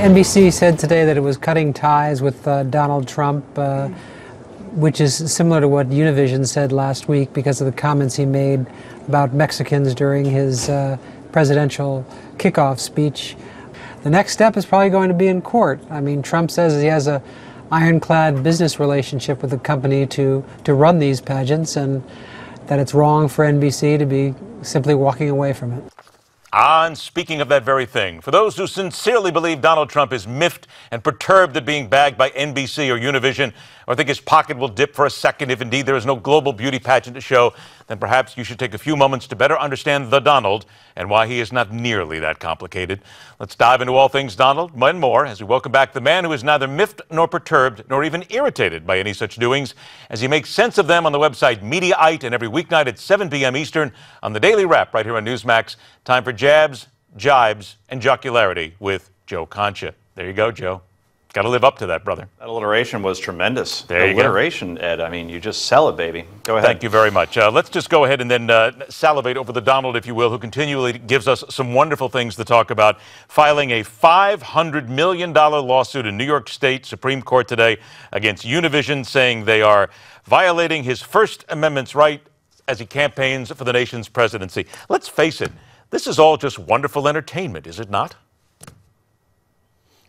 NBC said today that it was cutting ties with Donald Trump, which is similar to what Univision said last week because of the comments he made about Mexicans during his presidential kickoff speech. The next step is probably going to be in court. I mean, Trump says he has a ironclad business relationship with the company to run these pageants, and that it's wrong for NBC to be simply walking away from it. And speaking of that very thing, for those who sincerely believe Donald Trump is miffed and perturbed at being bagged by NBC or Univision, or think his pocket will dip for a second if indeed there is no global beauty pageant to show, then perhaps you should take a few moments to better understand the Donald and why he is not nearly that complicated. Let's dive into all things Donald and more as we welcome back the man who is neither miffed nor perturbed nor even irritated by any such doings as he makes sense of them on the website Mediaite and every weeknight at 7 p.m. Eastern on the Daily Wrap right here on Newsmax. Time for jabs, jibes, and jocularity with Joe Concha. There you go, Joe. Got to live up to that, brother. That alliteration was tremendous. There you go. Alliteration, Ed. I mean, you just sell it, baby. Go ahead. Thank you very much. Let's just go ahead and then salivate over the Donald, if you will, who continually gives us some wonderful things to talk about. Filing a $500 million lawsuit in New York State Supreme Court today against Univision, saying they are violating his First Amendment's right as he campaigns for the nation's presidency. Let's face it, this is all just wonderful entertainment, is it not?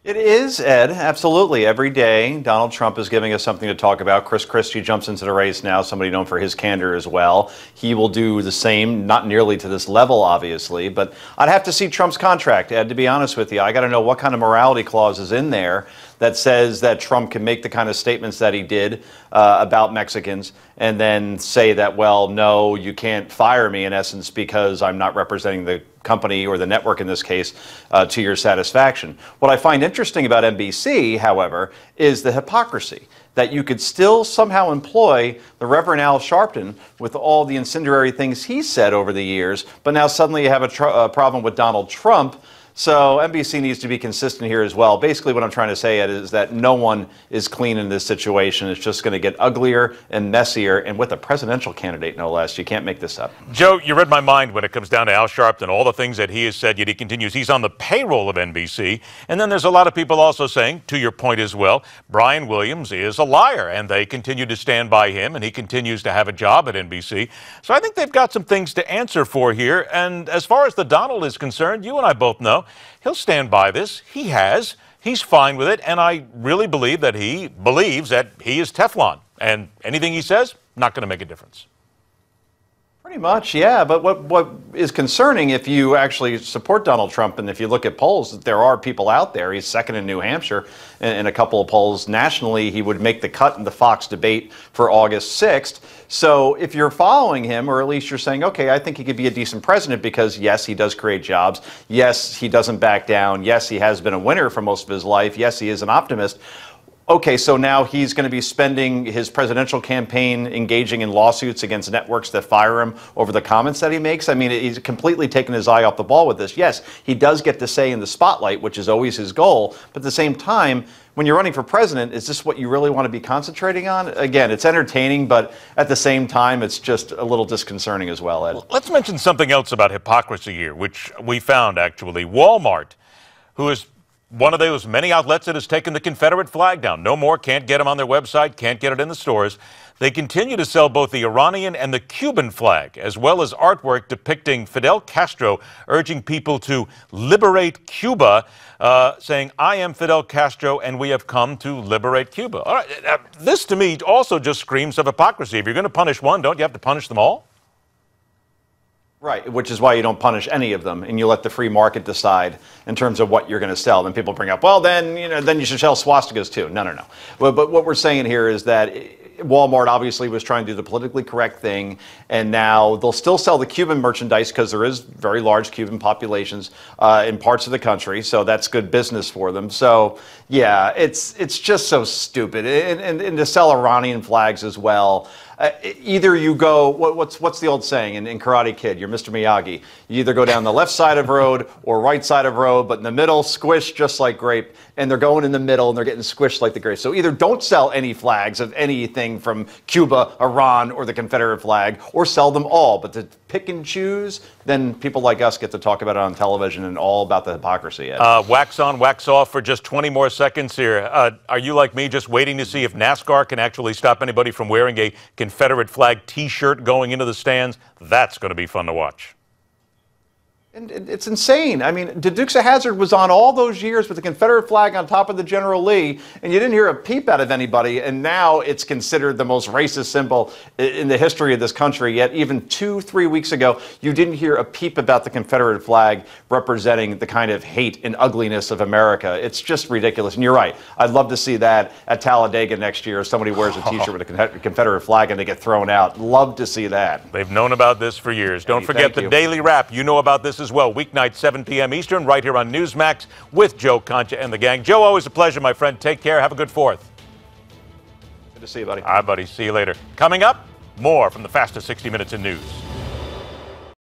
It is, Ed. Absolutely. Every day, Donald Trump is giving us something to talk about. Chris Christie jumps into the race now, somebody known for his candor as well. He will do the same, not nearly to this level, obviously, but I'd have to see Trump's contract, Ed, to be honest with you. I got to know what kind of morality clause is in there that says that Trump can make the kind of statements that he did about Mexicans and then say that, well, no, you can't fire me, in essence, because I'm not representing the company or the network in this case to your satisfaction. What I find interesting about NBC, however, is the hypocrisy that you could still somehow employ the Reverend Al Sharpton with all the incendiary things he said over the years, but now suddenly you have a problem with Donald Trump. So NBC needs to be consistent here as well. Basically what I'm trying to say, Ed, is that no one is clean in this situation. It's just going to get uglier and messier, and with a presidential candidate, no less. You can't make this up. Joe, you read my mind when it comes down to Al Sharpton, all the things that he has said, yet he continues. He's on the payroll of NBC. And then there's a lot of people also saying, to your point as well, Brian Williams is a liar, and they continue to stand by him, and he continues to have a job at NBC. So I think they've got some things to answer for here. And as far as the Donald is concerned, you and I both know, he'll stand by this. He has. He's fine with it. And I really believe that he believes that he is Teflon. And anything he says, not going to make a difference. Pretty much, yeah. But what is concerning, if you actually support Donald Trump, and if you look at polls, there are people out there. He's second in New Hampshire in a couple of polls. Nationally, he would make the cut in the Fox debate for August 6th. So if you're following him, or at least you're saying, okay, I think he could be a decent president because, yes, he does create jobs. Yes, he doesn't back down. Yes, he has been a winner for most of his life. Yes, he is an optimist. Okay, so now he's going to be spending his presidential campaign engaging in lawsuits against networks that fire him over the comments that he makes. I mean, he's completely taken his eye off the ball with this. Yes, he does get to say in the spotlight, which is always his goal. But at the same time, when you're running for president, is this what you really want to be concentrating on? Again, it's entertaining, but at the same time, it's just a little disconcerting as well, Ed. Let's mention something else about hypocrisy here, which we found actually. Wal-Mart, who is one of those many outlets that has taken the Confederate flag down. No more, can't get them on their website, can't get it in the stores. They continue to sell both the Iranian and the Cuban flag, as well as artwork depicting Fidel Castro urging people to liberate Cuba, saying, I am Fidel Castro and we have come to liberate Cuba. All right, this to me also just screams of hypocrisy. If you're going to punish one, don't you have to punish them all? Right, which is why you don't punish any of them, and you let the free market decide in terms of what you're going to sell. Then people bring up, well, then you should sell swastikas too. No. But what we're saying here is that Walmart obviously was trying to do the politically correct thing, and now they'll still sell the Cuban merchandise because there is very large Cuban populations in parts of the country, so that's good business for them. So yeah, it's just so stupid, and to sell Iranian flags as well. Either you go, what's the old saying in Karate Kid? You're Mr. Miyagi. You either go down the left side of road or right side of road, but in the middle, squished just like grape. And they're going in the middle and they're getting squished like the grape. So either don't sell any flags of anything from Cuba, Iran, or the Confederate flag, or sell them all. But to pick and choose, then people like us get to talk about it on television and all about the hypocrisy. Wax on, wax off for just 20 more seconds here. Are you like me, just waiting to see if NASCAR can actually stop anybody from wearing a Confederate flag T-shirt going into the stands? That's going to be fun to watch. And it's insane. I mean, the Dukes of Hazzard was on all those years with the Confederate flag on top of the General Lee, and you didn't hear a peep out of anybody, and now it's considered the most racist symbol in the history of this country. Yet even 2-3 weeks ago, you didn't hear a peep about the Confederate flag representing the kind of hate and ugliness of America. It's just ridiculous. And you're right. I'd love to see that at Talladega next year. Somebody wears a T-shirt with a Confederate flag and they get thrown out. Love to see that. They've known about this for years. Don't forget the Daily Wrap. You know about this as well. Weeknight, 7 p.m. Eastern, right here on Newsmax with Joe Concha and the gang. Joe, always a pleasure, my friend. Take care. Have a good 4th. Good to see you, buddy. All right, buddy. See you later. Coming up, more from the fastest 60 minutes in news.